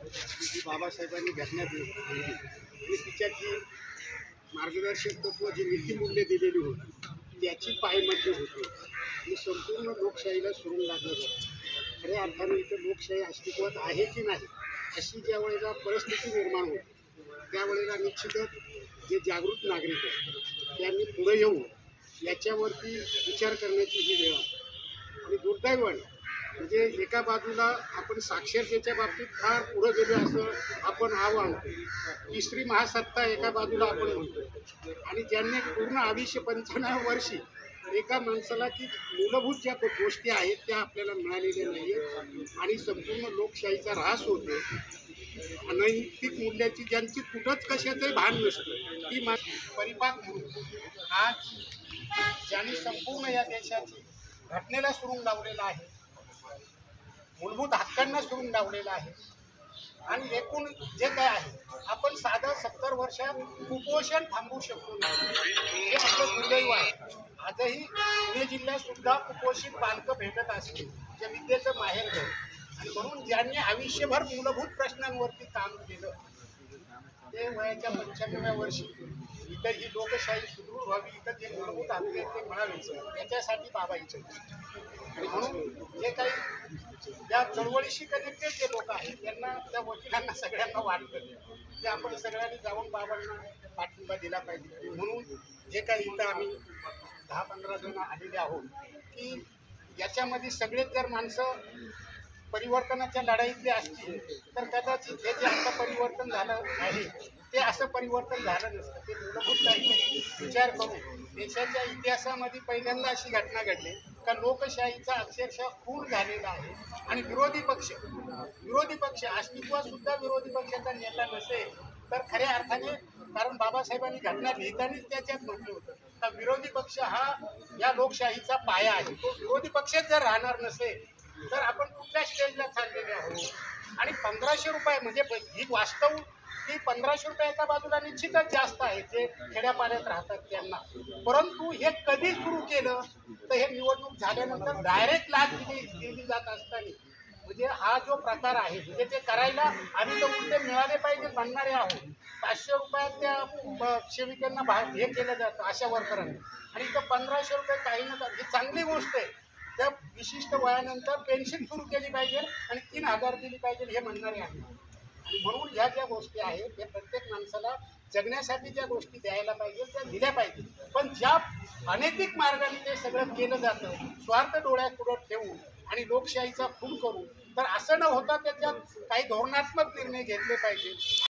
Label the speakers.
Speaker 1: जी बाबासाहेबांनी घटनेत आणली आणि तिच्यात जी मार्गदर्शक तत्व जी नीतिमूल्य दिलेली होती त्याची पायमल्ली होती आणि संपूर्ण लोकशाहीला सुरून लागलं जातं. खऱ्या अर्थाने इथं लोकशाही अस्तित्वात आहे की नाही अशी ज्या वेळेला परिस्थिती निर्माण होती त्यावेळेला निश्चितच जे जागृत नागरिक आहेत त्यांनी पुढे येऊन याच्यावरती विचार करण्याची ही वेळ आहे. आणि दुर्दैवाने म्हणजे एका बाजूला आपण साक्षरतेच्या बाबतीत फार पुढे गेलो असं आपण आव्हान तिसरी महासत्ता एका बाजूला आपण म्हणतो आणि ज्यांनी पूर्ण आयुष्य 95 वर्षी एका माणसाला की मूलभूत ज्या गोष्टी आहेत त्या आपल्याला मिळालेल्या नाही आहेत आणि संपूर्ण लोकशाहीचा ऱ्हास होतो. अनैतिक मूल्याची ज्यांची कुठंच कशाचंही भान नसतं ती परिपाक म्हणून आज ज्यांनी संपूर्ण या देशाची घटनेला सुरून लावलेला आहे, मूलभूत हक्कांना सुरून लावलेला आहे आणि एकूण जे काय आहे आपण साधं 70 वर्षात कुपोषण थांबवू शकतो नाही हे आपलं दुर्दैव आहे. आजही पुणे जिल्ह्यात सुद्धा कुपोषित बालकं भेटत असतील जे विद्येचं माहेर घेऊन आणि म्हणून ज्यांनी आयुष्यभर मूलभूत प्रश्नांवरती काम केलं ते वयाच्या 95व्या वर्षी इथं ही लोकशाही सुदृढ व्हावी, इथं जे मूलभूत हक्क आहेत ते मिळावेच त्याच्यासाठी बाबा इच्छित आणि म्हणून जे काही या चळवळीशी कनेक्टेड जे लोक आहेत त्यांना त्या वकिलांना सगळ्यांना वाटतं की आपण सगळ्यांनी जाऊन बाबांना पाठिंबा दिला पाहिजे. म्हणून जे काही इथं आम्ही 10-15 जण आलेले आहोत की याच्यामध्ये सगळेच जर माणसं परिवर्तनाच्या लढाईतले असतील तर कदाचित हे जे आता परिवर्तन झालं आहे ते असं परिवर्तन झालं नसतं. ते मूलभूत काहीतरी विचार करून देशाच्या इतिहासामध्ये पहिल्यांदा अशी घटना घडली का लोकशाहीचा अक्षरशः खून झालेला आहे आणि विरोधी पक्ष अस्तित्वातसुद्धा विरोधी पक्षाचा नेता नसेल तर खऱ्या अर्थाने कारण बाबासाहेबांनी घटना लिहितानाच त्याच्यात म्हटलं होतं का विरोधी पक्ष हा या लोकशाहीचा पाया आहे. तो विरोधी पक्षच जर राहणार नसेल तर आपण कुठल्या स्टेजला चाललेले आहोत. आणि 1500 रुपये म्हणजे ही वास्तव की 1500 रुपये एका बाजूला निश्चितच जास्त आहे जे खेड्यापाड्यात राहतात त्यांना, परंतु हे कधी सुरू केलं तर हे निवडणूक झाल्यानंतर डायरेक्ट लाच दिली जात असताना म्हणजे हा जो प्रकार आहे म्हणजे ते करायला आम्ही तर उलटे मिळाले पाहिजे म्हणणारे आहोत. 500 रुपयात त्या सेविकांना हे केलं जातं अशा वर्करांना आणि इथं 1500 रुपये काही न ही चांगली गोष्ट आहे. त्या विशिष्ट वयानंतर पेन्शन सुरू केली पाहिजे आणि 3000 दिली पाहिजे हे म्हणणारे आहेत. आणि म्हणून ह्या ज्या गोष्टी आहेत हे प्रत्येक माणसाला जगण्यासाठी ज्या गोष्टी द्यायला पाहिजे त्या दिल्या पाहिजे. पण ज्या अनैतिक मार्गाने ते सगळं केलं जातं स्वार्थ डोळ्यापुढं ठेवून आणि लोकशाहीचा खून करून तर असं न होता त्याच्यात काही धोरणात्मक निर्णय घेतले पाहिजे.